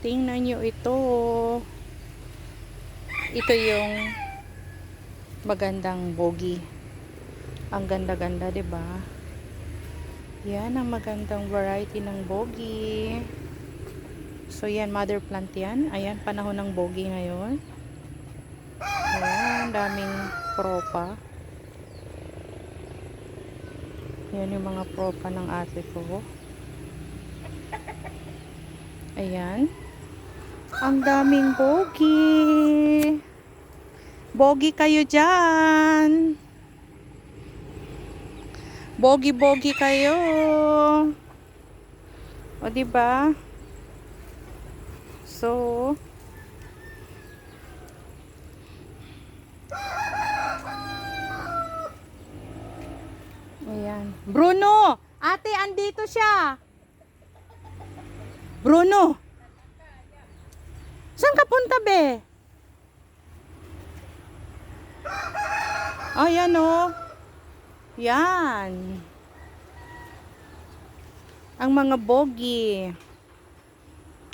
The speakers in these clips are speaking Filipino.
Tingnan nyo ito. Ito yung magandang bogi. Ang ganda-ganda, 'di ba? Yan ang magandang variety ng bogi. So yan, mother plant yan. Ayan, panahon ng bogi ngayon. Ayan, daming propa. Yan yung mga propa ng ate ko. Ayan. Ang daming bogi. Bogi kayo dyan. Bogi-bogi kayo. O, diba? So, ayan. Bruno! Ate, andito siya. Bruno! Saan ka punta, be? Ayan, o. Yan. Ang mga bogi.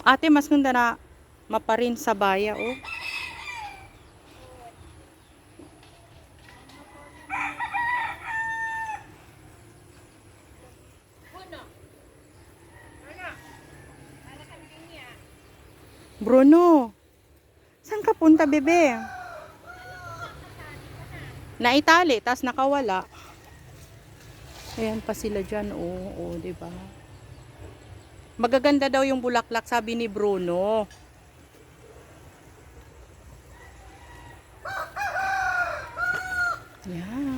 Ate, mas ganda na maparin sa baya, oh. Bruno, saan ka punta, bebe? Naitali, tas nakawala. Ayan pa sila dyan, oh, oh, diba? Magaganda daw yung bulaklak, sabi ni Bruno. Yan.